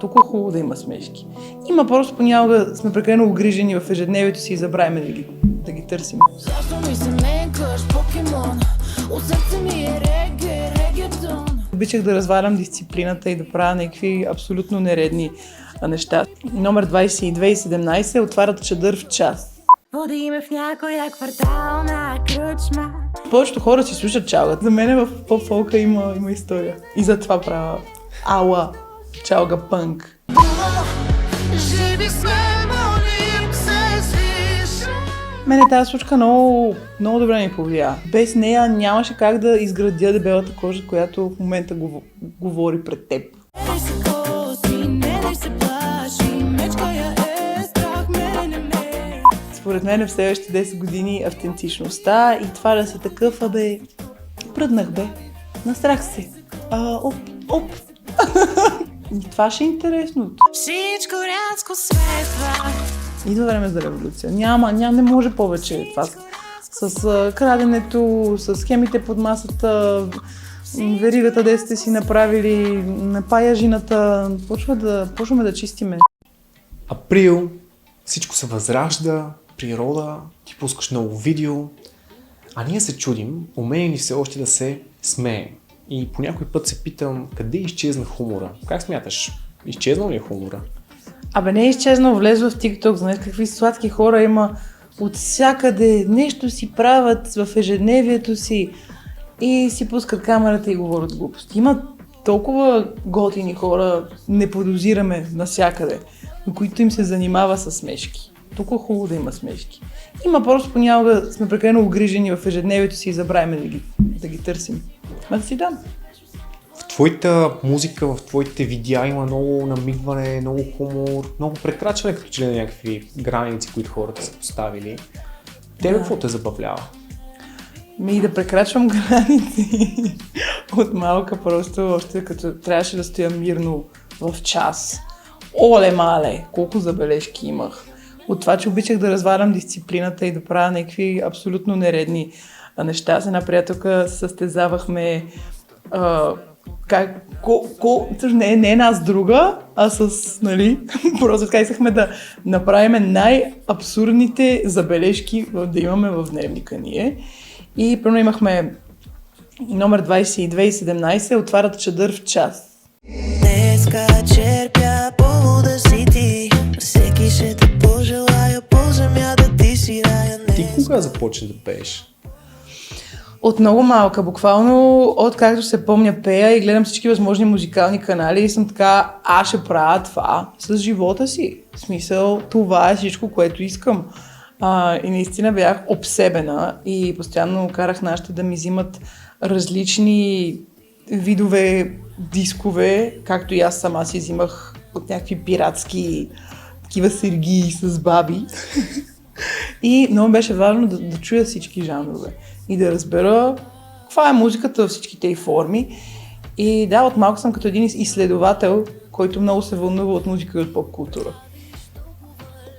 Толкова хубаво да има смешки. Има просто понякога сме прекалено огрижени в ежедневието си и забравяме да ги търсим. Защо ми се менкаш, покемон? От сърце ми е регетон. Обичах да развалям дисциплината и да правя някакви абсолютно нередни неща. Номер 2217 отварят чадър в час. Води ме в някоя квартална кръчма. Повечето хора си слушат чалгата. За мен в поп-фолка има история. И затова правя ала чалга пънк. Живи сме, молим се, свиш. Мене тази случка много добре ми повлия. Без нея нямаше как да изградя дебелата кожа, която в момента говори пред теб. Не се коси, не се плаши, мечка я е, страх мене не ме. Според мен в следващите 10 години автентичността и това да си такъв, пръднах настрах се. Оп. И това ще е интересно. Всичко рязко светва. Идва време за революция. Не може повече това с краденето, с схемите под масата, веригата, де сте си направили, напаяжината. Почваме да чистиме. Април, всичко се възражда, природа, ти пускаш ново видео, а ние се чудим, умеем ли все още да се смеем. И по някой път се питам, къде изчезна хумора? Как смяташ? Изчезнал ли е хумора? Не е изчезнал, влезва в TikTok, знаеш какви сладки хора има от всякъде, нещо си правят в ежедневието си и си пускат камерата и говорят глупости. Има толкова готини хора, не подозираме навсякъде, на които им се занимава с смешки. Толкова хубаво да има смешки. Има просто понякога сме прекалено огрижени в ежедневието си и забравяме да ги търсим. Да си дам. В твоята музика, в твоите видеа има много намигване, много хумор, много прекрачване като че ли на някакви граници, които хората са поставили. Тебе какво те забавлява? Да прекрачвам граници от малка, просто още като трябваше да стоя мирно в час. Оле-мале, колко забележки имах. От това, че обичах да развалям дисциплината и да правя някакви абсолютно нередни неща. С една приятелка състезавахме не една с друга, а с, просто така искахме да направим най-абсурдните забележки да имаме в дневника ние. И примерно имахме номер 2217, отварят чадър в час. Днеска черпя повода си ти, всеки ще те пожелая по земята ти си рая. Ти кога започна да пееш? От много малка, буквално от както се помня пея и гледам всички възможни музикални канали и съм така, аз ще правя това с живота си. В смисъл, това е всичко, което искам. И наистина бях обсебена и постоянно карах нашите да ми взимат различни видове дискове, както и аз сама си взимах от някакви пиратски такива сергии с баби. И много беше важно да чуя всички жанрове и да разбера каква е музиката във всичките й форми. И да, от малко съм като един изследовател, който много се вълнува от музика и от поп-култура.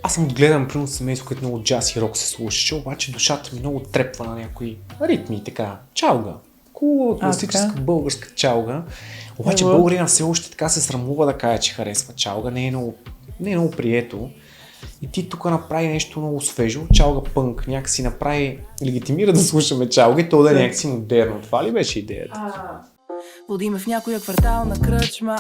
Аз съм отгледан примерно семейство, което много джаз и рок се слушаше, обаче душата ми много трепва на някои ритми, така, чалга. Хубава класическа българска чалга. Обаче българина все още така се срамува да каже, че харесва чалга, не е много прието. И ти тук направи нещо много свежо, чалга пънк, някакси направи, легитимира да слушаме чалга и то да е някакси модерно. Това ли беше идеята? Води ме в някоя квартална кръчма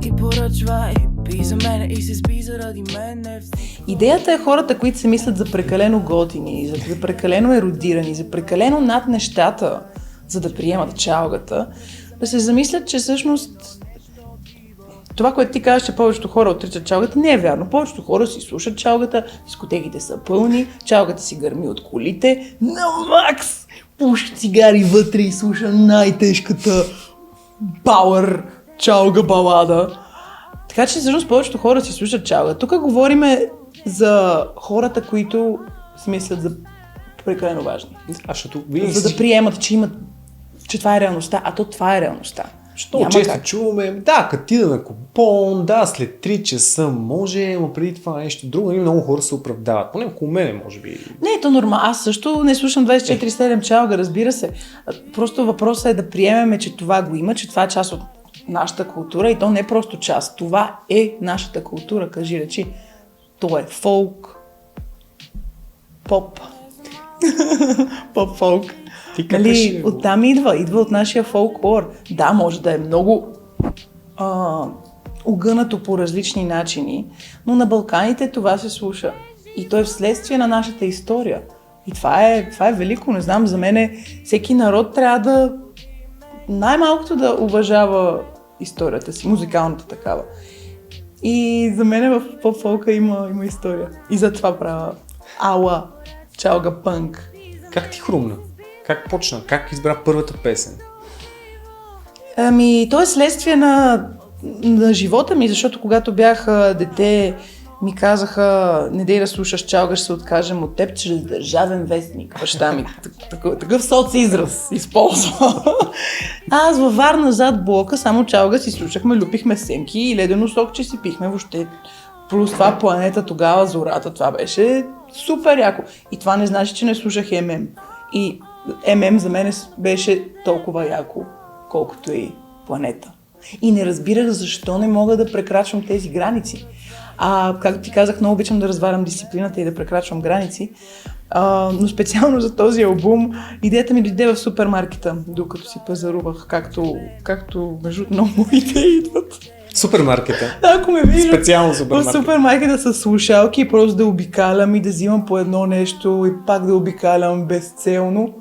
и поръчва и пи за мене и се спи заради мене. Идеята е хората, които се мислят за прекалено готини, за прекалено ерудирани, за прекалено над нещата, за да приемат чалгата, да се замислят, че всъщност това, което ти казваш, че повечето хора отричат чалгата, не е вярно. Повечето хора си слушат чалгата, дискотеките са пълни, чалгата си гърми от колите, на макс пуши цигари вътре и слуша най-тежката пауър чалга балада. Така че всъщност повечето хора си слушат чалга. Тук говориме за хората, които смислят за прекалено важни. За да приемат, че това е реалността, а то това е реалността. Що често чуваме, като ти да на купон, след 3 часа може, но преди това нещо друго, и много хора се оправдават. Поне около мене, може би. Не, то нормално. Аз също не слушам 24/7 чалга, разбира се. Просто въпросът е да приемеме, че това го има, че това е част от нашата култура и то не е просто част. Това е нашата култура, кажи речи. То е фолк, поп, поп-фолк. Нали, оттам идва от нашия фолклор. Да, може да е много огънато по различни начини, но на Балканите това се слуша. И то е вследствие на нашата история. И това е велико. Не знам, за мен всеки народ трябва да най-малкото да уважава историята си, музикалната такава. И за мен в поп-фолка има история. И затова правя ала, чалга пънк. Как ти хрумна? Как почна? Как избра първата песен? Ами, то е следствие на живота ми, защото когато бях дете, ми казаха, не дей да слушаш чалга, ще се откажем от теб чрез Държавен вестник. Баща ми такъв социзраз използва. Аз във Варна зад блока само чалга си слушахме, люпихме семки и ледено сокче си пихме въобще. Плюс това Планета тогава, Зората, това беше супер яко. И това не значи, че не слушах ММ. И ММ за мен беше толкова яко, колкото и Планета. И не разбирах защо не мога да прекрачвам тези граници. Както ти казах, много обичам да разварям дисциплината и да прекрачвам граници. Но специално за този албум идеята ми дойде в супермаркета, докато си пазарувах, както между много идеи идват. Супермаркета? Да, ако ме виждат специално супермаркета. В супермаркета с слушалки, просто да обикалям и да взимам по едно нещо и пак да обикалям безцелно,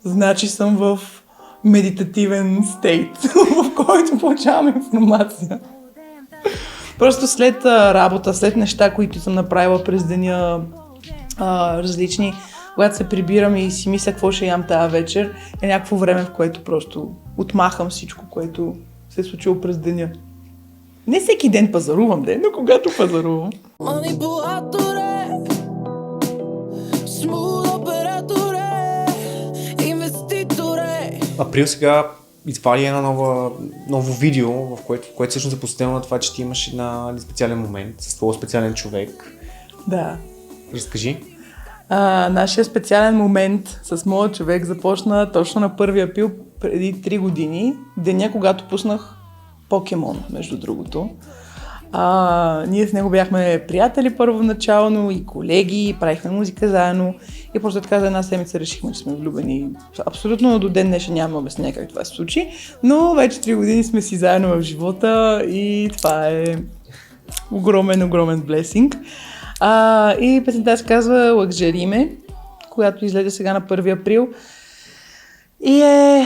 значи съм в медитативен стейт, в който получавам информация. Просто след работа, след неща, които съм направила през деня, различни, когато се прибирам и си мисля какво ще ям тази вечер, е някакво време, в което просто отмахам всичко, което се е случило през деня. Не всеки ден пазарувам, но когато пазарувам. Манипулаторе, смут операторе, инвеститоре. Април сега извади ново видео, в което всъщност е посветено на това, че ти имаш един специален момент с твой специален човек. Да. Разкажи. Нашия специален момент с моят човек започна точно на 1 април преди 3 години, деня, когато пуснах Покемон, между другото. Ние с него бяхме приятели първоначално и колеги, правихме музика заедно и просто така за една седмица решихме, че сме влюбени. Абсолютно до ден днешен нямаме обяснение как това се случи, но вече 3 години сме си заедно в живота и това е огромен блесинг. И песента се казва Лъкжери ме, която излезе сега на 1 април и е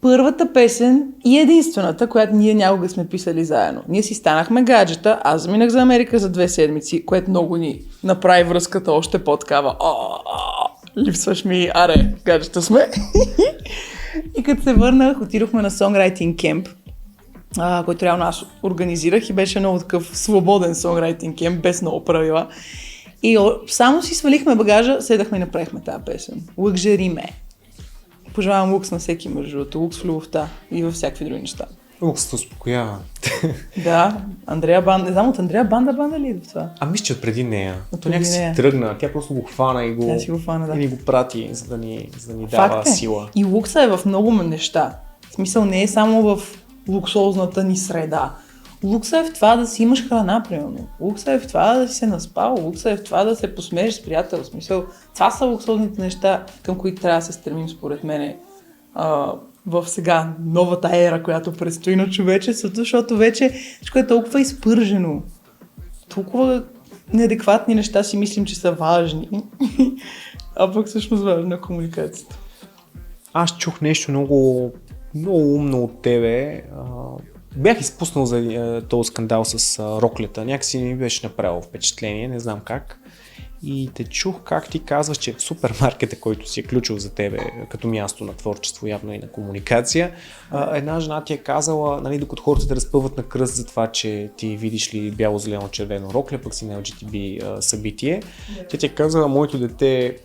първата песен и единствената, която ние някога сме писали заедно. Ние си станахме гаджета, аз заминах за Америка за 2 седмици, което много ни направи връзката още по-такава. Липсваш ми, гаджета сме. И като се върнах, отидохме на Songwriting Camp, който реално аз организирах и беше много такъв свободен Songwriting Camp, без много правила. И само си свалихме багажа, седахме и направихме тази песен. Лъкжери ме. Пожелавам лукс на всеки, между другото. Лукс в любовта и във всякакви други неща. Лукс те успокоява. Да, Андрея Банда. Не знам, от Андрея Банда ли е в това? Мисля, че отпреди нея. То някак си тръгна. Тя просто го хвана и ни го прати, за да ни дава сила. И лукса е в много неща. В смисъл не е само в луксозната ни среда. Лукса е в това да си имаш храна, примерно. Лукса е в това да си се наспал. Лукса е в това да се посмееш с приятел. В смисъл, това са луксозните неща, към които трябва да се стремим, според мен, в сега новата ера, която предстои на човечеството, защото вече всичко е толкова изпържено. Толкова неадекватни неща си мислим, че са важни. А пък всъщност важна комуникацията. Аз чух нещо много умно от тебе. Бях изпуснал за този скандал с роклята. Някакси ми беше направило впечатление, не знам как. И те чух как ти казваш, че в супермаркета, който си е ключов за тебе като място на творчество, явно и на комуникация, една жена ти е казала, нали, докато хората те разпъват на кръст за това, че ти видиш ли бяло-зелено-червено рокля, пък си на LGTB събитие. Тя ти е казала, моето дете,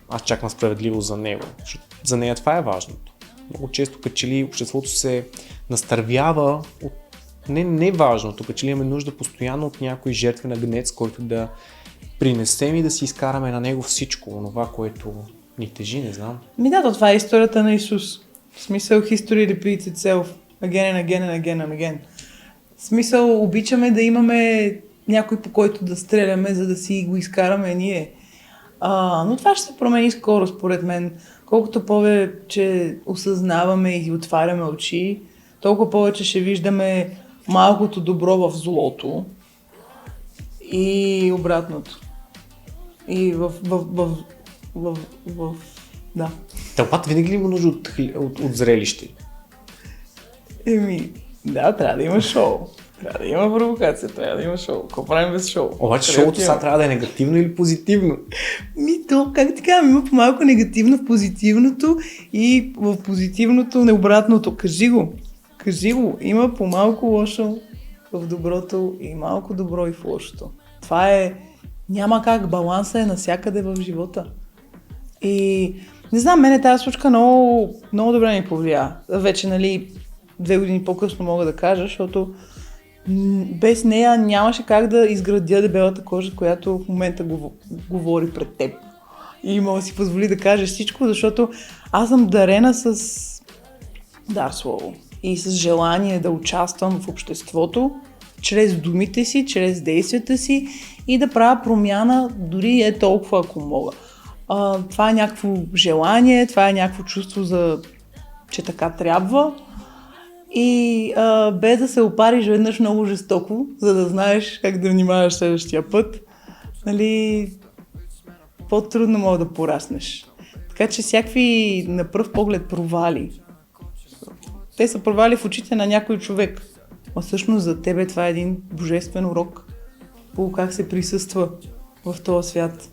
аз чакам справедливо за него. Защото за нея това е важното. Много често като че ли обществото се настървява от не важното, като че ли имаме нужда постоянно от някой жертвен агнец, който да принесем и да си изкараме на него всичко, онова, което ни тежи, не знам. Това е историята на Исус. В смисъл, history repeats itself. Again and again and again and again. В смисъл, обичаме да имаме някой, по който да стреляме, за да си го изкараме ние. Но това ще се промени скоро, според мен. Колкото повече осъзнаваме и отваряме очи, толкова повече ще виждаме малкото добро в злото и обратното. И да. Тълпата винаги ли има нужда от зрелище? Да, трябва да има шоу. Трябва да има провокация, трябва да има шоу. Какво правим без шоу? Обаче шоуто сега трябва да е негативно или позитивно? То, как ти казвам, има по-малко негативно в позитивното и в позитивното необратното. Кажи го. Има по-малко лошо в доброто и малко добро и в лошото. Това е... Няма как, баланса е навсякъде в живота. И не знам, мене тази случка много, много добре ми повлия. Вече, 2 години по-късно мога да кажа, защото без нея нямаше как да изградя дебелата кожа, която в момента говори пред теб. И мога да си позволи да кажа всичко, защото аз съм дарена с дар слово и с желание да участвам в обществото, чрез думите си, чрез действията си и да правя промяна, дори е толкова, ако мога. Това е някакво желание, това е някакво чувство, че така трябва. И без да се опариш веднъж много жестоко, за да знаеш как да внимаваш следващия път, по-трудно мога да пораснеш. Така че всякакви на пръв поглед провали, те са провали в очите на някой човек. А всъщност за тебе това е един божествен урок по как се присъства в този свят.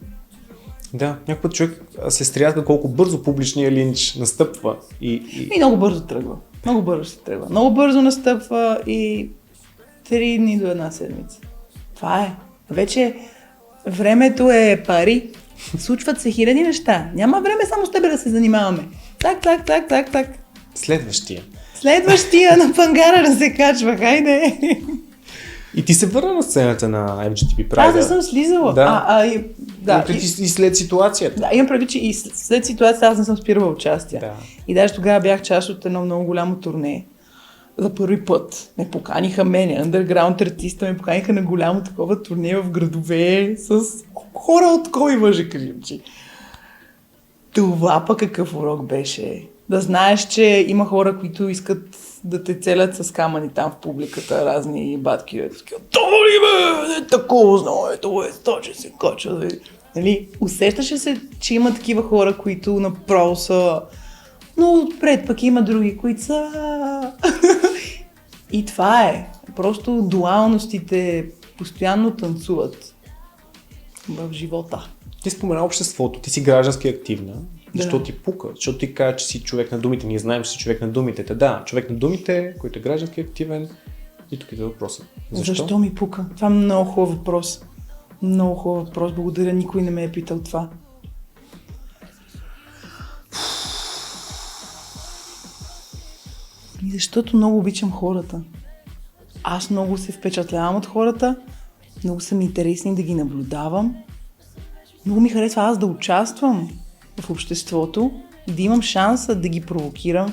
Да, някой път човек се стряска колко бързо публичният линч настъпва. И много бързо тръгва. Много бързо се тръгва. Много бързо настъпва и 3 дни до 1 седмица. Това е. Вече времето е пари. Случват се хиляди неща. Няма време само с тебе да се занимаваме. Так. Следващия на пангара да се качва. Хайде! И ти се върна на сцената на FGTB Pride. Аз не съм слизала. Да. И след ситуацията. Да, имам предвид, че и след ситуацията аз не съм спирала участие. Да. И даже тогава бях част от едно много голямо турне. За първи път ме поканиха мене, underground артиста, ме поканиха на голямо такова турне в градове с хора от кой мъже, кажи. Това пък какъв урок беше. Да знаеш, че има хора, които искат да те целят с камъни там в публиката, разни батки. Това ли бе? Не такова знае, това е че се кача. Усещаше се, че има такива хора, които направо са... Но отпред пък има други, които са... И това е. Просто дуалностите постоянно танцуват в живота. Ти спомена обществото, ти си граждански активна. Защо ти пука? Защото ти кажа, че си човек на думите. Ние знаем, че си човек на думите. Да, човек на думите, който е граждански активен. И тук е въпросът. Защо ми пука? Това е много хубав въпрос. Много хубав въпрос. Благодаря, никой не ме е питал това. И защото много обичам хората. Аз много се впечатлявам от хората. Много са ми интересни да ги наблюдавам. Много ми харесва аз да участвам в обществото и да имам шанса да ги провокирам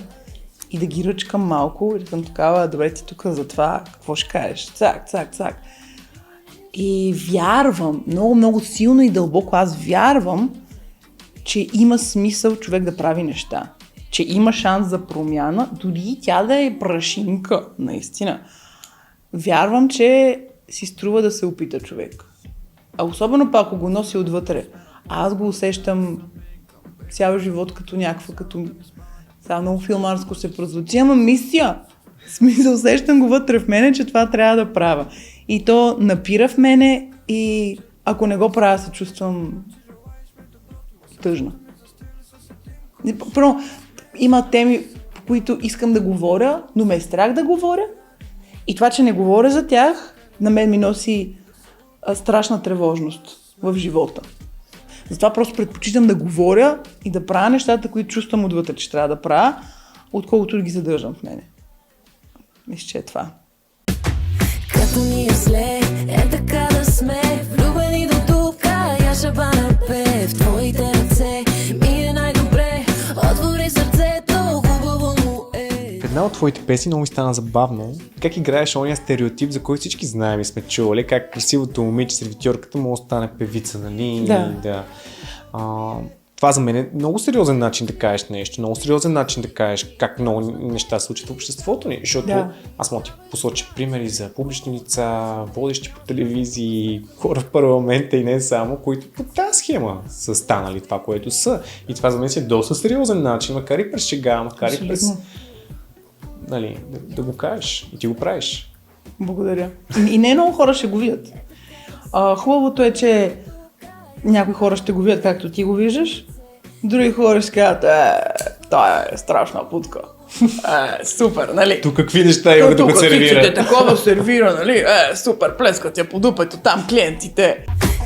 и да ги ръчкам малко и да съм такава, добре ти тук за това, какво ще кажеш? Цак. И вярвам, много силно и дълбоко аз вярвам, че има смисъл човек да прави неща. Че има шанс за промяна, дори и тя да е прашинка, наистина. Вярвам, че си струва да се опита човек. А особено пак, ако го носи отвътре. Аз го усещам цял живот като някаква, сега много филмарско се прозвучи, ама мисия. В смисъл, усещам го вътре в мене, че това трябва да правя. И то напира в мене и ако не го правя, се чувствам тъжна. Първо, има теми, по които искам да говоря, но ме е страх да говоря. И това, че не говоря за тях, на мен ми носи страшна тревожност в живота. Затова просто предпочитам да говоря и да правя нещата, които чувствам отвътре, че трябва да правя, отколкото да ги задържам в мене. Мисля, че е това. Като ни е зле, е така да сме влюбени до тук, я шабана пе в твоите ръце. Ми е най-добре, отвори сърцето, хубаво му е. Една от твоите песни много ми стана забавно как играеш ония стереотип, за който всички знаем и сме чували, как красивото момиче сервитьорката може да стане певица, нали? Да. Това за мен е много сериозен начин да кажеш нещо, много сериозен начин да кажеш как много неща се случват в обществото ни, защото аз мога да ти посоча примери за публични лица, водещи по телевизии, хора в парламента и не само, които по тази схема са станали това, което са. И това за мен си е доста сериозен начин, макар и през шега, макар и през... Нали, да го кажеш и ти го правиш. Благодаря. И не много хора ще го видят. Хубавото е, че някои хора ще го видят както ти го виждаш, други хора ще кажат, тая е страшна путка. Супер, нали? Тук какви неща има да го сервира? Тук такова сервира, нали? Супер, плескат я по дупето там клиентите.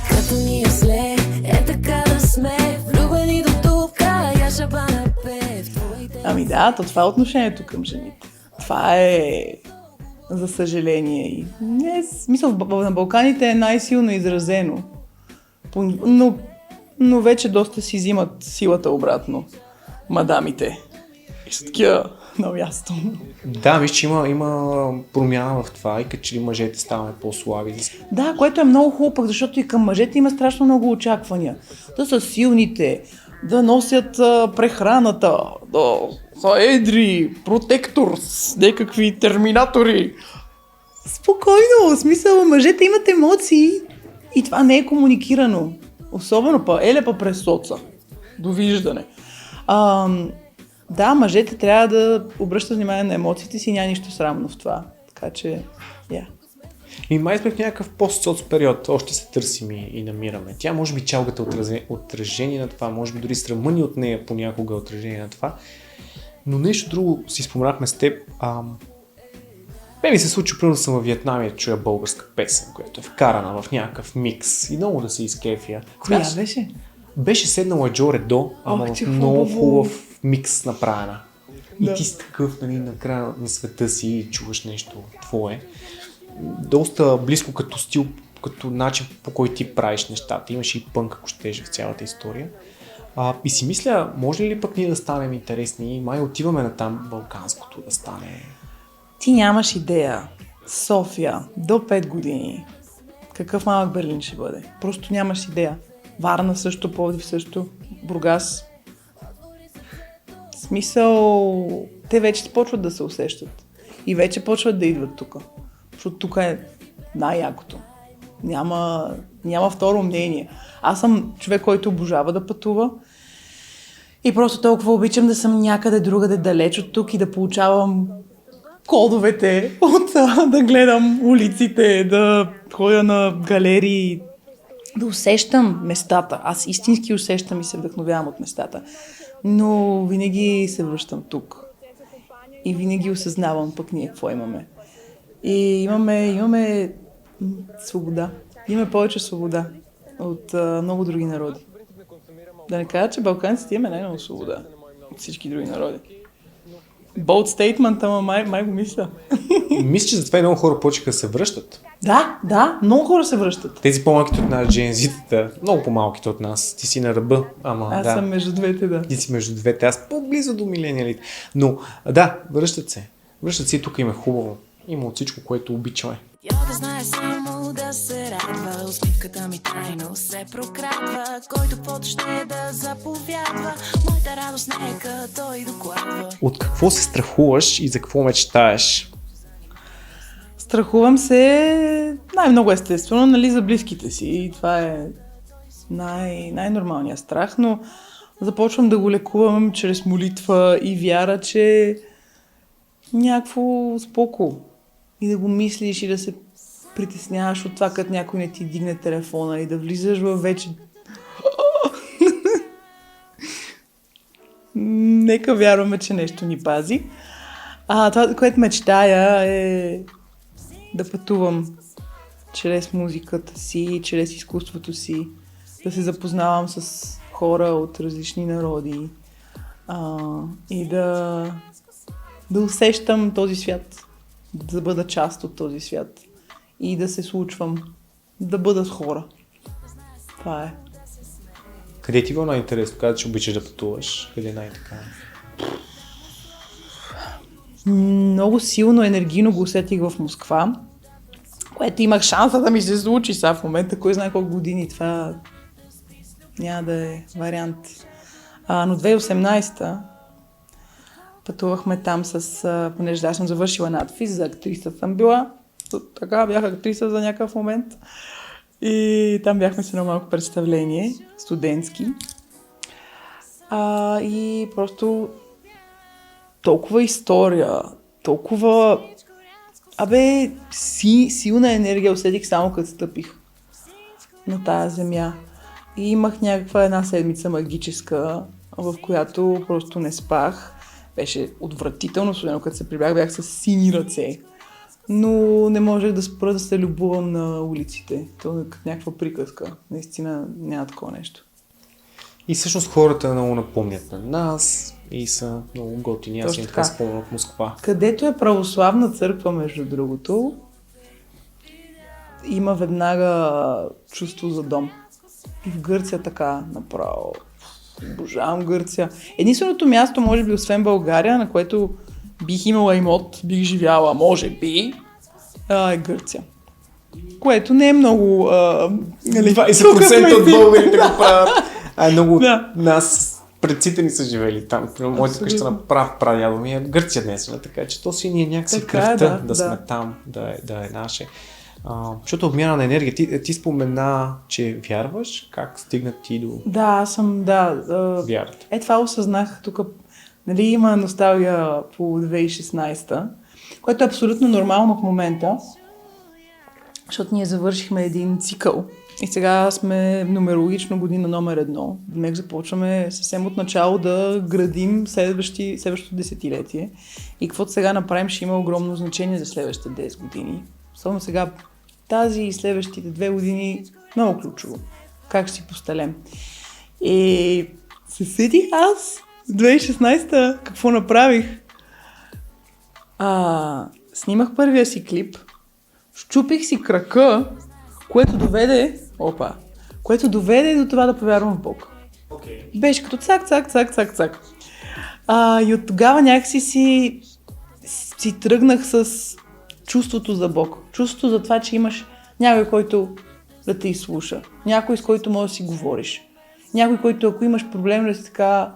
Като ни е зле, е така да сме, влюбени до тук, я шабана пе в твоите... Ами да, това е отношението към жените. Това е, за съжаление. И не, смисъл, на Балканите е най-силно изразено. Но вече доста си взимат силата обратно. Мадамите. И са такива на място. Да, виж, че има промяна в това и като че ли мъжете ставаме по-слаби. Да, което е много хубаво, защото и към мъжете има страшно много очаквания. Да са силните, да носят прехраната, да са едри, протекторс, някакви терминатори. Спокойно, в смисъл, мъжете имат емоции и това не е комуникирано. Особено па през соца. Довиждане. Да, мъжете трябва да обръщат внимание на емоциите си, няма нищо срамно в това. Така че, И май сме в някакъв пост-соц период, още се търсим и намираме. Тя може би чалгата е отражение на това, може би дори срама ни от нея понякога е отражение на това. Но нещо друго си споменахме с теб. Ме ми се случи, примерно да съм във Виетнам и да чуя българска песен, която е вкарана в някакъв микс и много да се изкефя. коя беше? Беше седнала Джо Редо, ама в много хубав микс направена. И ти си такъв, нали, на края на света си и чуваш нещо твое. Доста близко като стил, като начин по който ти правиш нещата. Имаше и пънк, ако щеш, в цялата история. И си мисля, може ли пък ние да станем интересни? Май отиваме на там балканското да стане. Ти нямаш идея. София, до 5 години. Какъв малък Берлин ще бъде? Просто нямаш идея. Варна също, Пловдив също, Бургас. В смисъл, те вече почват да се усещат. И вече почват да идват тук. Защото тук е най-якото. Няма второ мнение. Аз съм човек, който обожава да пътува. И просто толкова обичам да съм някъде другаде далеч от тук и да получавам кодовете, да гледам улиците, да ходя на галерии, да усещам местата. Аз истински усещам и се вдъхновявам от местата. Но винаги се връщам тук. И винаги осъзнавам пък ние какво имаме. И имаме свобода. Имаме повече свобода от много други народи. Да не кажа, че балканците имаме най-много свобода от всички други народи. Bold statement, ама май го мисля. Мисля, че затова и много хора почеха да се връщат. Да, много хора се връщат. Тези по-малките от нас, джензитата, много по-малките от нас. Ти си на ръба, ама Аз съм между двете, да. Ти си между двете, аз по-близо до милениалите. Но да, връщат се. Връщат се и тук им е хубаво. Има от всичко, което обичаме. Я да знае само да се радва, усмивката ми тайно се прокрадва, който път ще да заповядва, моята радост нека той докладва. От какво се страхуваш и за какво мечтаеш? Страхувам се най-много естествено, нали, за близките си. И това е най-нормалният страх, но започвам да го лекувам чрез молитва и вяра, че някакво споко. И да го мислиш и да се притесняваш от това, като някой не ти дигне телефона и да влизаш във вече... Нека вярваме, че нещо ни пази. Това, което мечтая е да пътувам чрез музиката си, чрез изкуството си, да се запознавам с хора от различни народи и да усещам този свят, да бъда част от този свят и да се случвам, да бъда с хора. Това е. Къде ти било най-интересно? Къде че обичаш да пътуваш? Къде е най-така? много силно енергийно го усетих в Москва, което имах шанса да ми се случи сега в момента, кой знае колко години, това няма да е вариант. Но 2018-та пътувахме там понеже да съм завършила надфис, за актриса съм била, така бях актриса за някакъв момент и там бяхме с едно малко представление, студентски. И просто толкова история, толкова силна енергия усетих само като стъпих на тая земя. И имах някаква една седмица магическа, в която просто не спах. Беше отвратително, особено като се прибях, бях с сини ръце. Но не можех да спра да се любувам на улиците. То е като някаква приказка. Наистина няма такова нещо. И всъщност хората много напомнят на нас и са много готини. Аз им така спомням от Москва. Където е православна църква, между другото, има веднага чувство за дом. И в Гърция така направо. Обожавам Гърция. Единственото място, може би, освен България, на което бих имала имот, бих живяла, може би, е Гърция. Което не е много... 20% от българите го правят. Много от нас, предците ни са живели там. Моята къща на прадядо ми е Гърция днес, така че то си ни е някакси кръвта да сме там, да е наше. Защото обмяна на енергия. Ти спомена, че вярваш. Как стигна ти до вярата? Това осъзнах тук. Нали, има носталгия по 2016, което е абсолютно нормално в момента, защото ние завършихме един цикъл и сега сме нумерологично година номер 1. Днес започваме съвсем от начало да градим следващото десетилетие и каквото сега направим ще има огромно значение за следващите 10 години. Особено сега тази и следващите 2 години много ключово. Как ще си постелем. И се сетих аз 2016-та какво направих. Снимах първия си клип, щупих си крака, което доведе до това да повярвам в Бог. Okay. Беше като цак. И от тогава някакси си тръгнах с чувството за Бог. Чувството за това, че имаш някой, който да те изслуша. Някой, с който можеш да си говориш. Някой, който ако имаш проблем, да си така: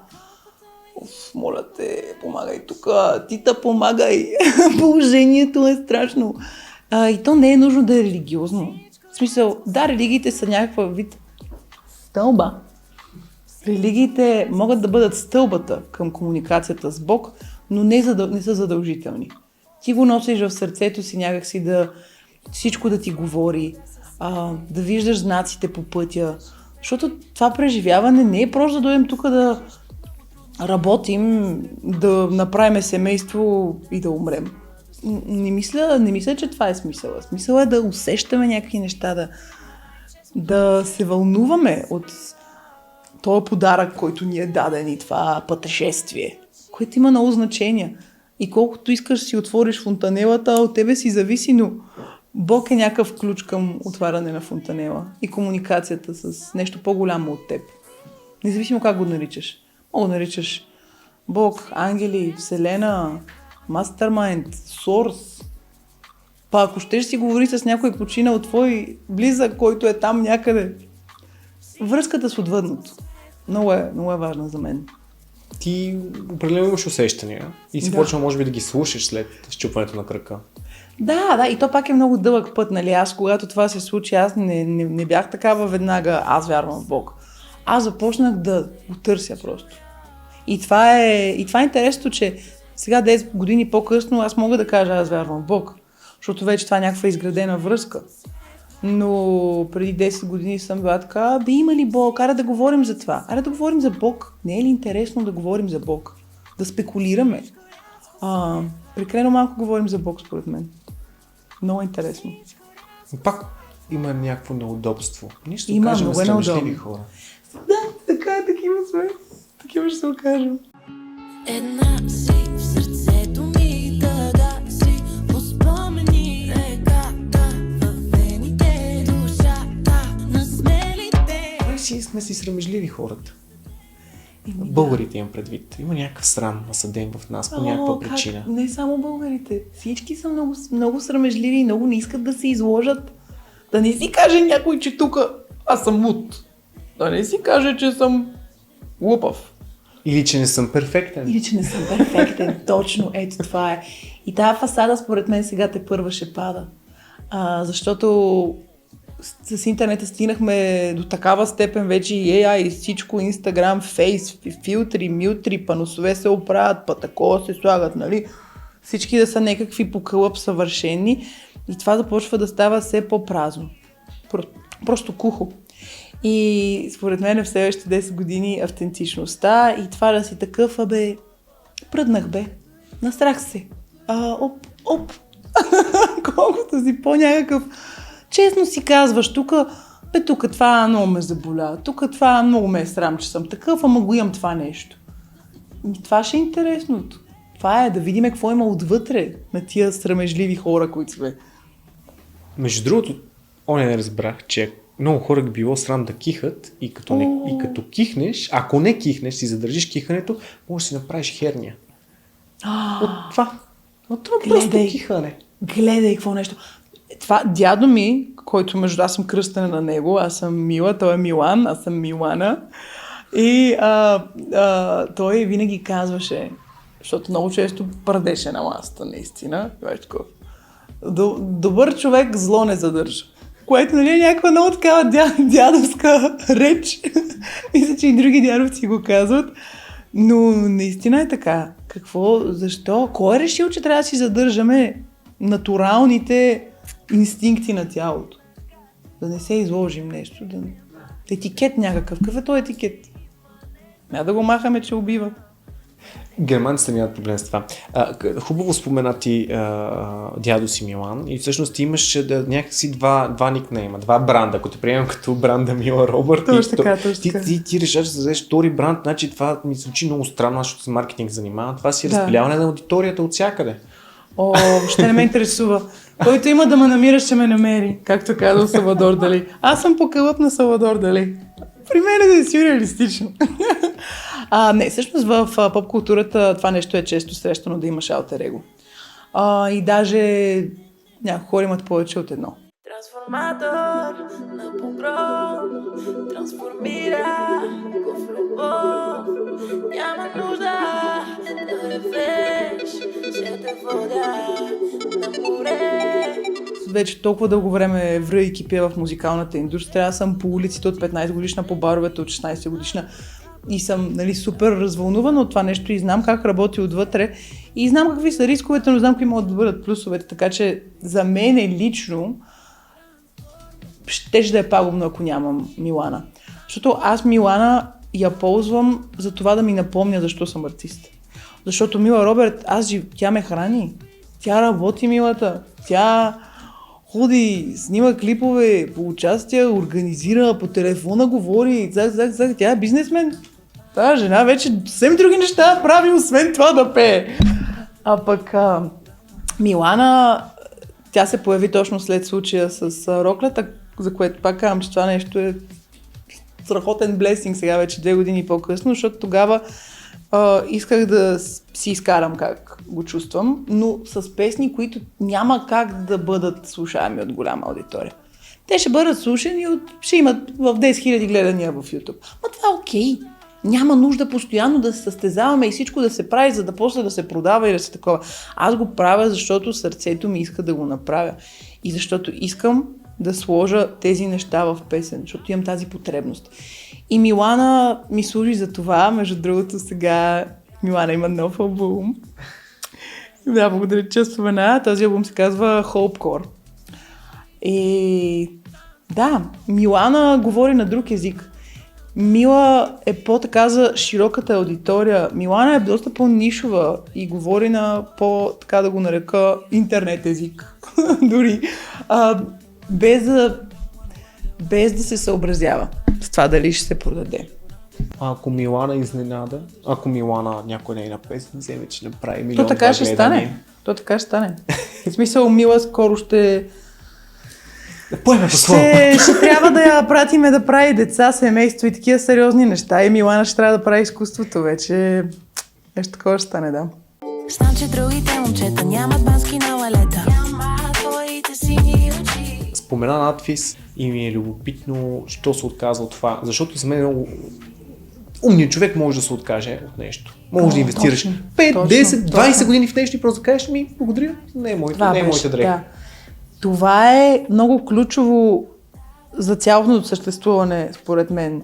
моля те, помагай тук, ти та помагай. Положението е страшно. И то не е нужно да е религиозно. В смисъл, да, религиите са някаква вид стълба. Религиите могат да бъдат стълбата към комуникацията с Бог, но не са задължителни. Ти го носиш в сърцето си някакси всичко да ти говори, да виждаш знаците по пътя. Защото това преживяване не е просто да дойдем тук да работим, да направим семейство и да умрем. Не мисля, че това е смисъла. Смисъл е да усещаме някакви неща, да се вълнуваме от този подарък, който ни е даден и това пътешествие, което има много значение. И колкото искаш си отвориш фонтанелата, от тебе си зависи, но Бог е някакъв ключ към отваряне на фонтанела и комуникацията с нещо по-голямо от теб. Независимо как го наричаш. Мога да наричаш Бог, ангели, Вселена, Мастермайнд, Сорс. Па ако щеш си говори с някой починал твой близък, който е там някъде. Връзката с отвъдното много е важна за мен. Ти определено имаш усещания и си почва, може би, да ги слушаш след счупването на крака. Да, и то пак е много дълъг път, нали? Аз, когато това се случи, аз не бях такава веднага, аз вярвам в Бог. Аз започнах да го търся просто. И това е интересно, че сега 10 години по-късно аз мога да кажа, аз вярвам в Бог, защото вече това е някаква изградена връзка. Но преди 10 години съм била така: да има ли Бог? Аре да говорим за това. Аре да говорим за Бог. Не е ли интересно да говорим за Бог? Да спекулираме. Прекалено малко говорим за Бог, според мен. Много интересно. Пак има някакво неудобство. Нищо има, кажем, много стремежливи хора. Да, така е, такива сме. Такива ще се окажем. Една си в сърцето ми, тъга си по спомени, реката във вените, душата на смелите. Си сме си срамежливи хората. Българите имам предвид. Има някакъв срам насъден в нас по някаква причина. Не само българите. Всички са много, много срамежливи и много не искат да се изложат. Да не си каже някой, че тук аз съм луд. Да не си каже, че съм глупав. Или че не съм перфектен. Точно, ето това е. И тази фасада според мен сега тепърва ще пада. Защото с интернета стигнахме до такава степен вече и AI, и всичко, Instagram, Фейс, филтри, мютри, паносове се оправят, па такова се слагат, нали? Всички да са някакви по кълъп съвършени и това започва да става все по-празно. Просто кухо. И според мен в следващите 10 години автентичността и това да си такъв, пръднах настрах се. Колкото си по-някакъв. Честно си казваш, тук това много ме заболя, тук това много ме е срам, че съм такъв, ама го имам това нещо. И това ще е интересното. Това е да видим какво има отвътре на тия срамежливи хора, които сме. Между другото, не разбрах, че много хора ги било срам да кихат и като кихнеш, ако не кихнеш, си задържиш кихането, можеш да си направиш херния. От това. От това просто кихане. Гледай какво нещо. Това дядо ми, който аз съм кръстена на него, аз съм Мила, той е Милан, аз съм Милана. И той винаги казваше, защото много често пърдеше на масата, наистина. Добър човек зло не задържа. Което нали, е някаква много такава дядовска реч. Мисля, че и други дядовци го казват. Но наистина е така. Какво? Защо? Кой е решил, че трябва да си задържаме натуралните инстинкти на тялото? Да не се изложим нещо. Етикет някакъв. Какъв е този етикет? Няма да го махаме, че убива. Германците нямат проблем с това. Хубаво споменати дядо си Милан и всъщност ти имаш някакси два никнейма, два бранда, ако те приемам като бранда Мила Робърт. Точно така. Ти решаваш да зададеш втори бранд, значи това ми звучи много странно, защото с маркетинг занимава. Това си разпиляване на аудиторията от всякъде. Въобще не ме интересува. Който има да ме намира, ще ме намери, както казал Салвадор Дали. Аз съм по кълъп на Салвадор Дали. При мен е сюрреалистично. Не, всъщност в поп-културата това нещо е често срещано да имаш алтер его. И даже някои хора имат повече от едно. Трансформатор на погром, трансформира го в любов. Няма нужда да ревеш, ще те водя на море. Вече толкова дълго време вря и кипя в музикалната индустрия. Аз съм по улиците от 15 годишна, по баровете от 16 годишна. И съм супер развълнувана от това нещо и знам как работи отвътре. И знам какви са рисковете, но знам какви могат да бъдат плюсовете. Така че за мен лично ще да е пагубно, ако нямам Милана. Защото аз Милана я ползвам за това да ми напомня защо съм артист. Защото Мила Робърт, тя ме храни. Тя работи, Милата. Тя ходи, снима клипове, по участия, организира, по телефона говори, тя е бизнесмен. Тази жена вече съвсем други неща прави, освен това да пее. А пък Милана, тя се появи точно след случая с роклята, за което пак казвам, че това нещо е страхотен блесинг сега вече 2 години по-късно, защото тогава исках да си изкарам как го чувствам, но с песни, които няма как да бъдат слушаеми от голяма аудитория. Те ще бъдат слушани ще имат в 10 000 гледания в YouTube. Но това е окей. Няма нужда постоянно да се състезаваме и всичко да се прави, за да после да се продава и да се такова. Аз го правя, защото сърцето ми иска да го направя. И защото искам да сложа тези неща в песен, защото имам тази потребност. И Милана ми служи за това. Между другото, сега Милана има нов албум. Да, благодаря, че спомена. Този албум се казва Hopecore. И да, Милана говори на друг език. Мила е по-така за широката аудитория. Милана е доста по-нишова и говори на така да го нарека интернет език. Дори. Без да се съобразява с това дали ще се продаде. Ако Милана изненада, ако Милана някой нейна песен вземе, че направи милион то така ще стане. То така ще стане. В смисъл, Мила скоро ще Поеме по своя Ще трябва да я пратиме да прави деца, семейство и такива сериозни неща. И Милана ще трябва да прави изкуството вече. Нещо такова ще стане, да. Знам, че другите момчета нямат бански на лалета. Няма твоите сини очи. Спомена надпис и ми е любопитно, що се отказва от това. Защото за мен е много... Умният човек може да се откаже от нещо. Може да инвестираш 5, 10, 20 години в нещо и просто да кажеш ми, благодаря, не е моята дреха. Да. Това е много ключово за цялото съществуване, според мен.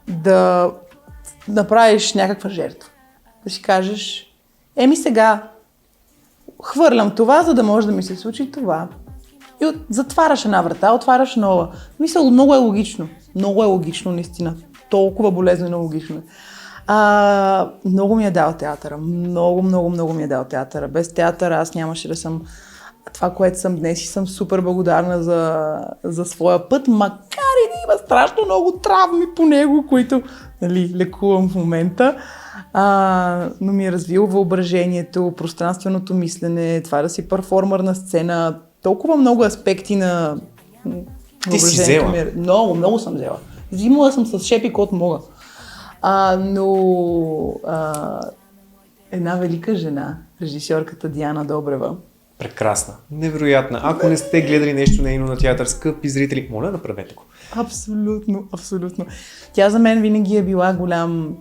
Да направиш някаква жертва. Да си кажеш, сега хвърлям това, за да може да ми се случи това. И затваряш една врата, отваряш нова. Мисля, много е логично. Много е логично, наистина. Толкова болезнено логично. Много ми е дал театъра. Много ми е дал театъра. Без театъра аз нямаше да съм това, което съм днес и съм супер благодарна за своя път, макар и да има страшно много травми по него, които лекувам в момента. Но ми е развил въображението, пространственото мислене, това да си перформър на сцена, толкова много аспекти на Ти си взела? Много съм взела. Взимала съм с шепи, кот мога. Но една велика жена, режисьорката Диана Добрева. Прекрасна, невероятна. Ако не сте гледали нещо нейно на театър, скъпи зрители, моля, направете го. Абсолютно. Тя за мен винаги е била голям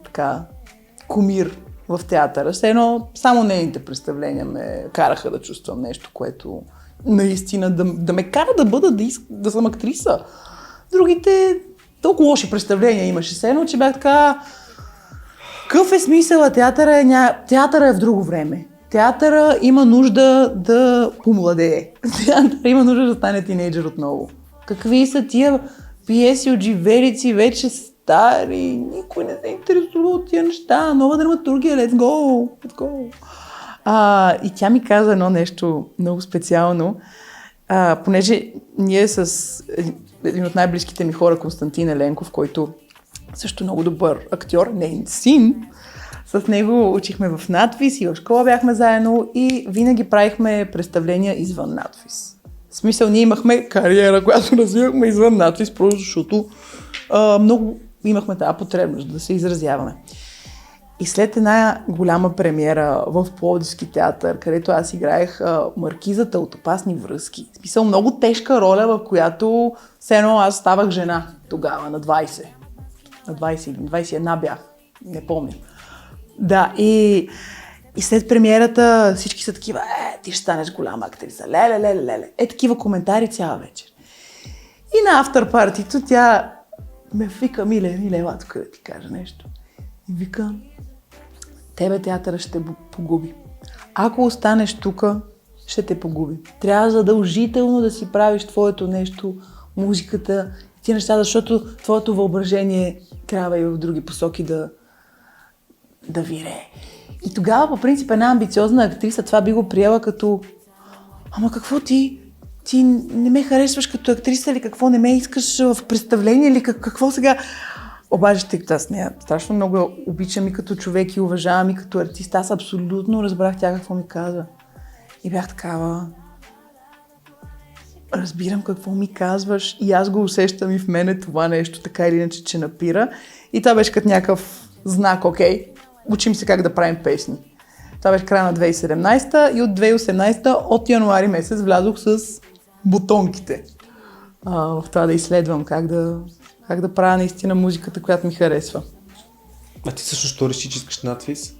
кумир в театъра. Все едно само нейните представления ме караха да чувствам нещо, което наистина да ме кара да съм актриса. Другите толкова лоши представления имаше. Все едно, че бях така... Какъв е смисъл? Театъра е в друго време. Театъра има нужда да помладее. Театъра има нужда да стане тинейджър отново. Какви са тия пиеси от живелици, вече стари, никой не се интересува от тия неща, нова драматургия, let's go. И тя ми каза едно нещо много специално, понеже ние с един от най-близките ми хора, Константин Еленков, който също много добър актьор, нейн син, с него учихме в надпис и в школа бяхме заедно и винаги правихме представления извън надпис. В смисъл, ние имахме кариера, която развивахме извън надпис, просто защото много имахме тази потребност да се изразяваме. И след една голяма премиера в Пловдивски театър, където аз играех маркизата от Опасни връзки. В смисъл, много тежка роля, в която все едно аз ставах жена тогава, на 20. На 20 или 21 бях, не помня. Да, и след премиерата всички са такива, ти ще станеш голяма актриса, леле. Такива коментари цяла вечер. И на афтърпартито тя ме вика, Миле, ела тук да ти кажа нещо. И вика, тебе театъра ще погуби. Ако останеш тук, ще те погуби. Трябва задължително да си правиш твоето нещо, музиката, тия неща, защото твоето въображение трябва и в други посоки да вирее. И тогава, по принцип, една амбициозна актриса това би го приела като ама какво ти не ме харесваш като актриса или какво не ме искаш в представление или какво сега? Обаче, тъй като аз нея страшно много обичам и като човек и уважавам и като артист, аз абсолютно разбрах тя какво ми каза. И бях такава, разбирам какво ми казваш и аз го усещам и в мене това нещо, така или иначе, че напира. И това беше като някакъв знак, окей, учим се как да правим песни. Това беше края на 2017 и от 2018 от януари месец влязох с бутонките в това да изследвам как да правя наистина музиката, която ми харесва. А ти също що реши, че искаш надпис?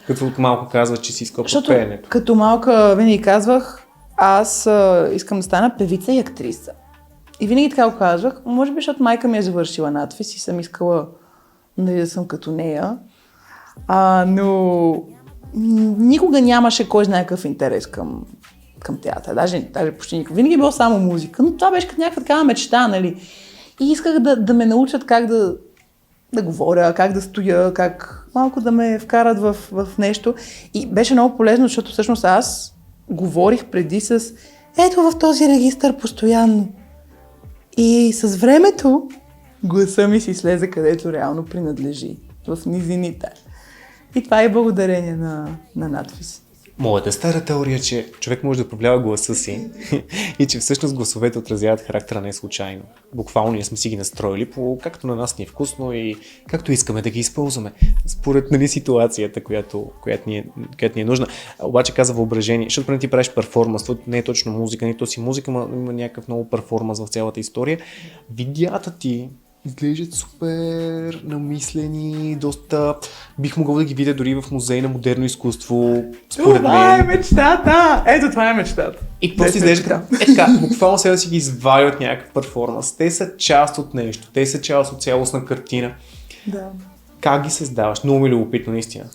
Като от малко казва, че си искал по пеенето. Като малка винаги казвах, аз искам да стана певица и актриса. И винаги така го казвах, може би, защото майка ми е завършила надпис и съм искала да съм като нея. Но никога нямаше кой знае какъв интерес към театър. Даже почти никога. Винаги е било само музика, но това беше като някаква такава мечта, нали? И исках да ме научат как да говоря, как да стоя, как малко да ме вкарат в нещо. И беше много полезно, защото всъщност аз говорих преди с ето в този регистър постоянно. И с времето гласа ми си слезе където реално принадлежи. В низините. И това е благодарение на надпис. Моята стара теория, че човек може да управлява гласа си и че всъщност гласовете отразяват характера не случайно. Буквално ние сме си ги настроили по както на нас ни е вкусно и както искаме да ги използваме. Според ситуацията, която ни е нужна. Обаче каза въображение, защото преди ти правиш перформанс, това не е точно музика, нито си музика, но има някакъв много перформанс в цялата история. Видеята ти изглеждат супер намислени, доста... Бих могъл да ги видя дори в музей на модерно изкуство, според мен. Това е мечтата! Ето, това е мечтата. И просто изглежда така, буквално сега да си ги извади от някакъв перформанс. Те са част от нещо, те са част от цялостна картина. Да. Как ги създаваш? Много ми е любопитно, наистина.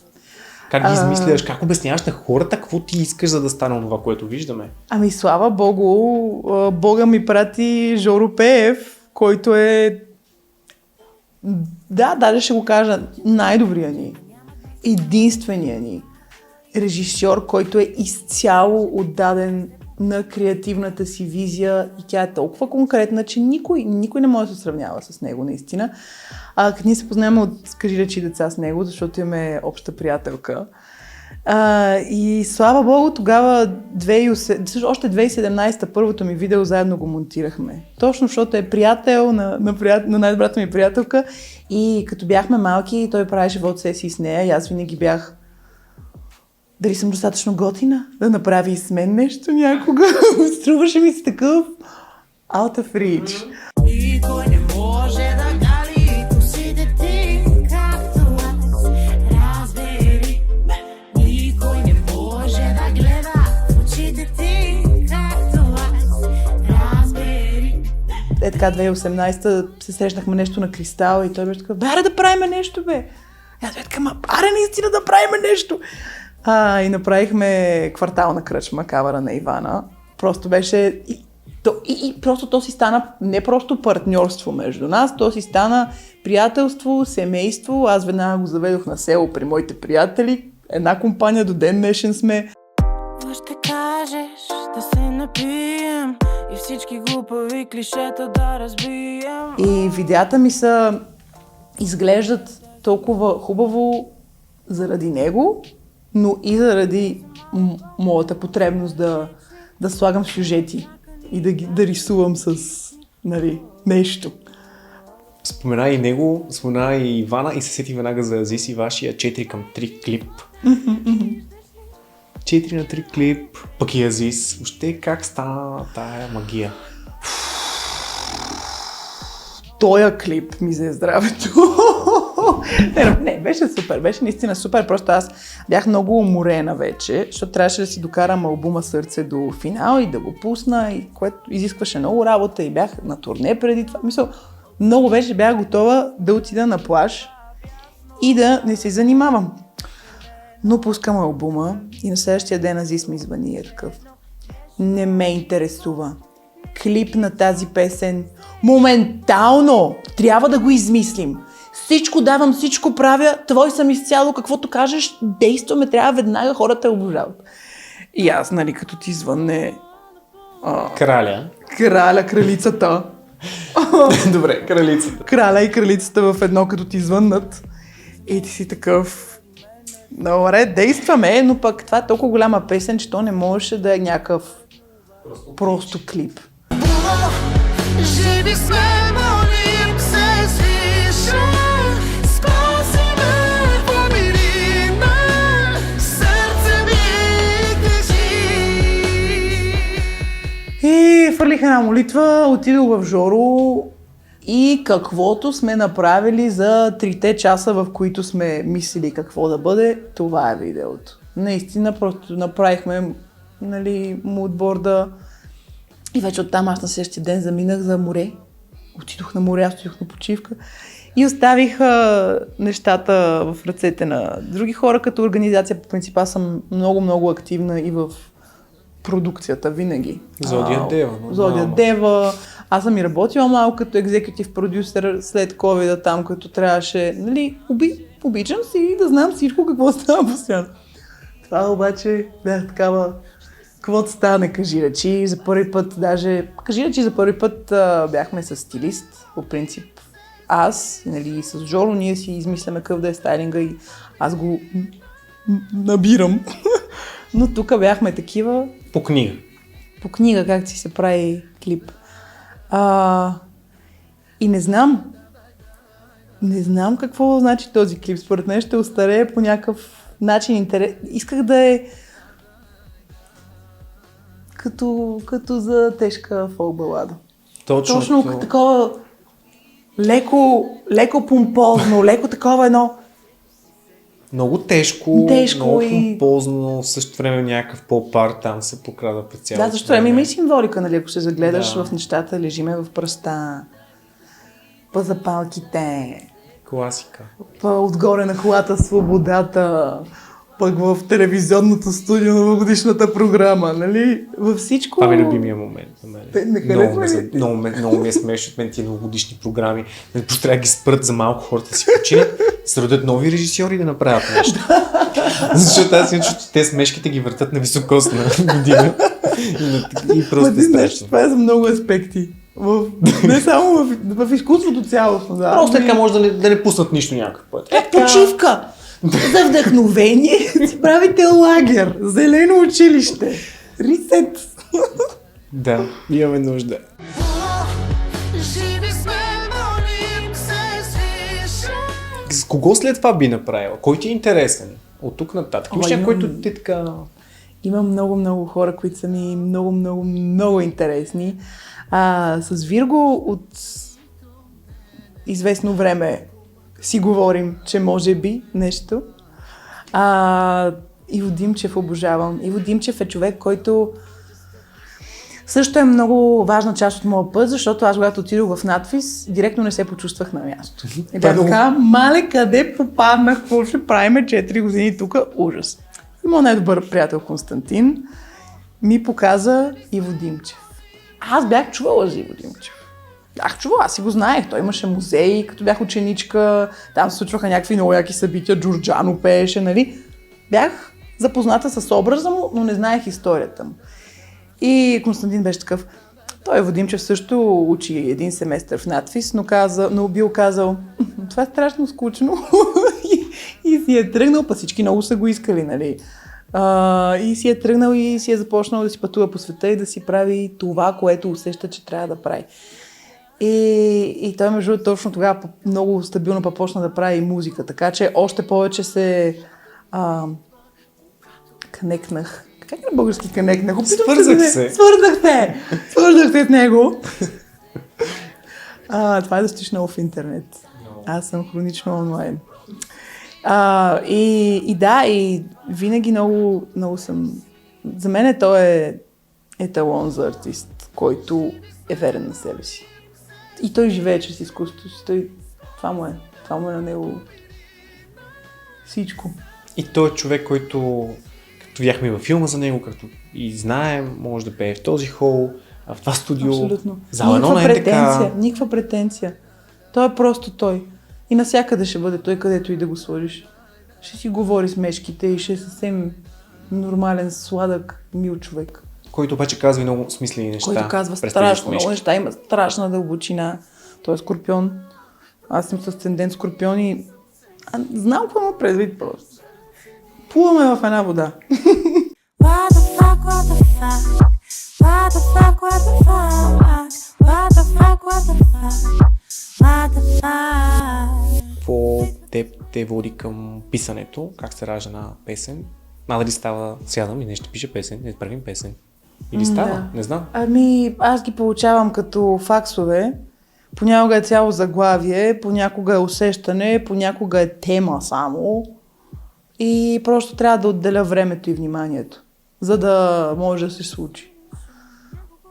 Как ги измисляш? Как обясняваш на хората какво ти искаш, за да стане това, което виждаме? Ами слава Богу, Бога ми прати Жоро Пеев, който е, да, даже ще го кажа, най-добрия ни, единствения ни режисьор, който е изцяло отдаден на креативната си визия и тя е толкова конкретна, че никой не може да се сравнява с него, наистина. Като ние се познаваме от Кажи речи деца с него, защото имаме обща приятелка. И слава Богу, тогава още 2017 първото ми видео заедно го монтирахме. Точно защото е приятел на най-добрата ми приятелка и като бяхме малки, той правеше фотосесии с нея и аз винаги бях дали съм достатъчно готина да направи с мен нещо някога. Струваше ми се такъв out of reach. Никой не може да гали косите ти, както аз, разбери. Никой не може да гледа в очите ти, както аз, разбери. Е така, 2018 се срещнахме нещо на Кристал и той беше така, аре да правим нещо, бе. И аз бях така, аре наистина да правим нещо. И направихме квартална кръчма, кавара на Ивана. Просто беше... И просто то си стана не просто партньорство между нас, то си стана приятелство, семейство. Аз веднага го заведох на село при моите приятели. Една компания до ден днешен сме. Ще кажеш да се напием и всички глупави клишета да разбием. И видеята ми са изглеждат толкова хубаво заради него, но и заради моята потребност да слагам сюжети и да рисувам с нещо. Спомена и него, спомена и Ивана и се сети веднага за Азис и вашия 4:3 клип. 4:3 клип, пък и Азис. Въобще как стана тая магия? Тоя клип ми взе здравето. Не, беше супер, беше наистина супер, просто аз бях много уморена вече, защото трябваше да си докарам албума Сърце до финал и да го пусна, и което изискваше много работа и бях на турне преди това. Много вече бях готова да отида на плаж и да не се занимавам. Но пускам албума и на следващия ден Азис ми звъни и е такъв. Не ме интересува. Клип на тази песен моментално трябва да го измислим. Всичко давам, всичко правя, твой съм изцяло, каквото кажеш, действаме, трябва веднага, хората обожават. И аз, като ти звънне... Кралицата. Добре, кралицата. Краля и кралицата в едно, като ти звъннат. И ти си такъв... Добре, действаме, но пък това е толкова голяма песен, че то не можеше да е някакъв просто клип. Живи сме, молим се, свиша, спаси ме, помири ме, сърце ми тежи. И фърлих една молитва, отидох в Жоро и каквото сме направили за 3 часа, в които сме мислили какво да бъде, това е видеото. Наистина, просто направихме мудборда. И вече оттам аз на следващия ден заминах за море. Отидох на море, аз отидох на почивка. И оставих нещата в ръцете на други хора като организация. По принцип аз съм много активна и в продукцията винаги. Зодия Дева. Аз съм и работила малко като екзекютив продюсер след COVID там, като трябваше, обичам си да знам всичко какво става постоянно. Това обаче бях такава... Каквото стане, кажи речи, за първи път бяхме с стилист, по принцип. Аз, с Жоро, ние си измисляме какъв да е стайлинга и аз го набирам. Но тук бяхме такива По книга. по книга, как си се прави клип. И не знам какво значи този клип. Според мен ще остарее по някакъв начин интерес. Исках да е като за тежка фолк балада. Точно такова леко помпозно, леко такова едно. Много тежко много и... помпозно, в същото време някакъв поп-арт там се покрада през цялото. Да, защото има и символика, нали, ако се загледаш в нещата, лежиме в пръста, по запалките, класика. Отгоре на колата свободата, пък в телевизионното студио на новогодишната програма, нали? Във всичко... Това ми е любимия момент за мен. Много ми е смешно от мен тия новогодишни програми. Просто трябва да ги спрат за малко хората си починат, се родят нови режисьори да направят нещо. Защото аз им чуто, те смешките ги въртат на високосна година. И просто е страшно. Това е за много аспекти. Не само в изкуството цялостно. Да. Просто така може да не пуснат нищо някакъв път. Почивка! За вдъхновение си правите лагер, зелено училище, ресет. Да, имаме нужда. С кого след това би направила? Кой ти е интересен? От тук нататък. Имаш някой, който ти така... Има много хора, които са ми много интересни. С Вирго от известно време си говорим, че може би нещо. Иво Димчев обожавам. Иво Димчев е човек, който също е много важна част от моя път, защото аз, когато отидох в надпис, директно не се почувствах на място. И бях така, мале, къде попаднах, какво ще правиме 4 години тук? Ужас. И моят най-добър приятел Константин ми показа Иво Димчев. Аз бях чувала за Иво Димчев. Бях чувала, аз си го знаех. Той имаше музей, като бях ученичка, там се случваха някакви много яки събития, Джорджано пееше, нали? Бях запозната с образа му, но не знаех историята му. И Константин беше такъв. Той Иво Димчев също учи един семестър в надпис, но бил казал, това е страшно скучно. И си е тръгнал, па всички много са го искали, нали? И си е тръгнал и си е започнал да си пътува по света и да си прави това, което усеща, че трябва да прави. И той между точно тогава много стабилно почна да прави музика, така че още повече се кънекнах. Как на български кънекнах? Свързах се с него. Това е да стоиш много в интернет. Аз съм хронично онлайн. И винаги много съм... За мен той е еталон за артист, който е верен на себе си. И той живее чрез изкуството си. Това му е на него всичко. И той е човек, който, като видяхме във филма за него, като и знаем, може да пее в този хол, в това студио. Абсолютно. Никаква претенция. Той е просто той. И навсякъде ще бъде той, където и да го сложиш. Ще си говори с мешките и ще е съвсем нормален, сладък, мил човек. Който обаче казва и много смислени неща. Който казва страшно много неща, има страшна дълбочина. Той е скорпион. Аз съм с асцендент скорпион и знам какво му предвид просто. Плуваме в една вода. Какво те води към писането? Как се ражда на песен? Дали става, сядам и нещо пише песен, не правим песен. Или става? Да. Не знам. Аз ги получавам като факсове. Понякога е цяло заглавие, понякога е усещане, понякога е тема само. И просто трябва да отделя времето и вниманието, за да може да се случи.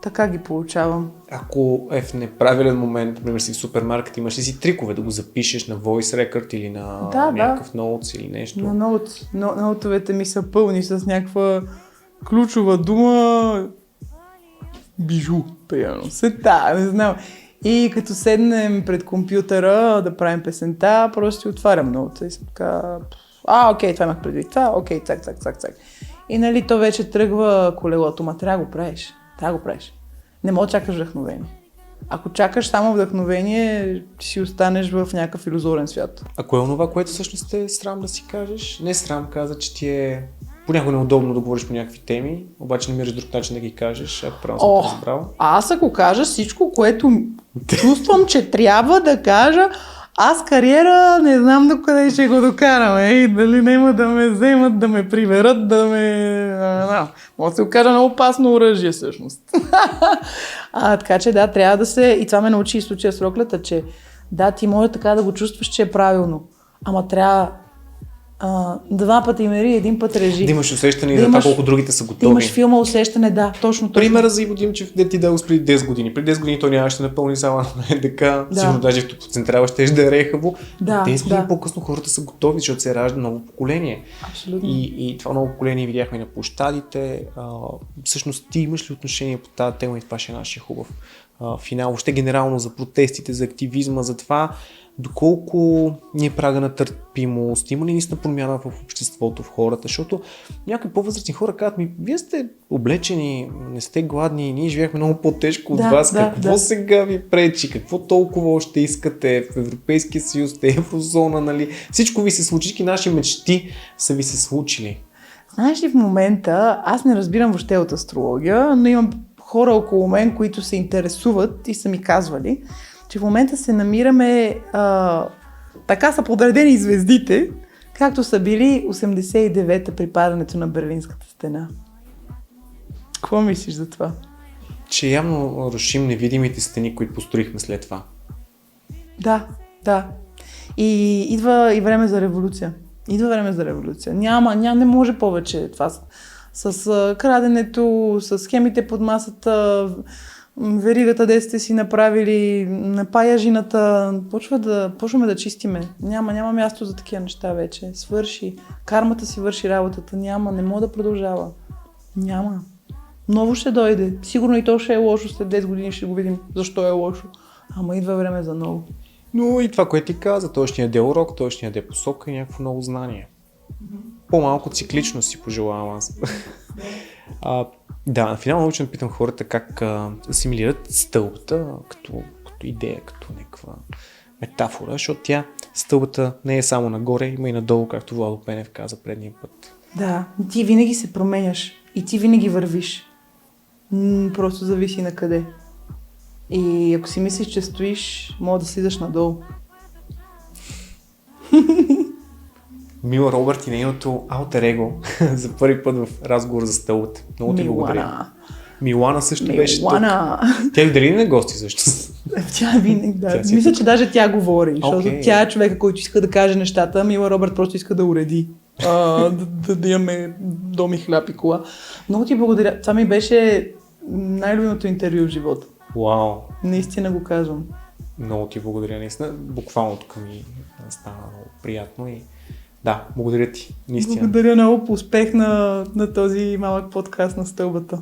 Така ги получавам. Ако е в неправилен момент, например си в супермаркет, имаш ли си трикове да го запишеш на voice record или на някакъв ноутс или нещо? На ноутс. Ноутовете ми са пълни с някаква ключова дума. Бижу, примерно. Сета, не знам. И като седнем пред компютъра да правим песента, просто си отварям ноутса и съм така... окей, това имах предвид. Окей, цак. И нали, то вече тръгва колелото, ма трябва да го правиш. Не мога да чакаш вдъхновение. Ако чакаш само вдъхновение, си останеш в някакъв илюзорен свят. А кое е онова, което всъщност е срам да си кажеш? Не срам, каза, че ти е понякога неудобно да говориш по някакви теми, обаче намираш друг начин да ги кажеш, ако правилно съм те разбрал. Аз ако кажа всичко, което чувствам, че трябва да кажа, аз кариера не знам до къде ще го докарам, и дали няма да ме вземат, да ме приверат, да ме... Може да се окажа много опасно оръжие всъщност. Така че да, трябва да се... И това ме научи и случая с роклята, че да, ти може така да го чувстваш, че е правилно, ама трябва 2 пъти мери, 1 път режи. Да имаш усещане за това колко другите са готови. Да имаш филма усещане, да, точно. Примерът за Иво Димчев, де ти дал преди 10 години. Преди 10 години той нямаше да напълни зала на НДК, сигурно даже в Топоцентрала ще да е рехаво. 10 години по-късно хората са готови, защото се ражда ново поколение. Абсолютно. И това ново поколение видяхме на площадите. Всъщност ти имаш ли отношение по тази тема и това ще е нашия хубав финал? Въобще генерално за протестите, за активизма, за това доколко ни е прага на търпимост, има ли наистина промяна в обществото, в хората, защото някои по-възрастни хора казват ми, вие сте облечени, не сте гладни, ние живеехме много по-тежко от вас, какво сега ви пречи, какво толкова още искате в Европейския съюз, еврозона, нали? Всичко ви се случи, всички наши мечти са ви се случили. Знаеш ли, в момента, аз не разбирам въобще от астрология, но имам хора около мен, които се интересуват и са ми казвали, че в момента се намираме, така са подредени звездите, както са били 89-та при падането на Берлинската стена. Какво мислиш за това? Че явно рушим невидимите стени, които построихме след това. Да. И идва и време за революция. Не може повече това с краденето, с схемите под масата, веригата, де сте си направили, напаяжината, почваме да чистиме. Няма място за такива неща вече. Свърши. Кармата си върши работата. Не мога да продължава. Няма. Ново ще дойде. Сигурно и то ще е лошо. След 10 години ще го видим защо е лошо. Ама идва време за ново. Но и това, което ти каза, той ще яде урок, той ще яде посока и някакво ново знание. По-малко циклично си пожелавам аз. Да, на финал научно питам хората как асимилират стълбата като идея, като някаква метафора, защото стълбата не е само нагоре, има и надолу, както Владо Пенев каза предния път. Да, ти винаги се променяш и ти винаги вървиш. Просто зависи на къде. И ако си мислиш, че стоиш, може да слизаш надолу. Мила Робърт и нейното алтер его за първи път в разговор за стълбата. Много ти благодаря. Милана също беше тук. Тя и дали не гости също? Тя винаги, да. Мисля, че даже тя говори, защото тя е човека, който иска да каже нещата. Мила Робърт просто иска да уреди. Да имаме дом и хляб и кола. Много ти благодаря. Това ми беше най-любимото интервю в живота. Вау. Наистина го казвам. Много ти благодаря. Наистина, буквално тук ми стана много приятно и да, благодаря ти. Наистина. Благодаря много. Успех на този малък подкаст на стълбата.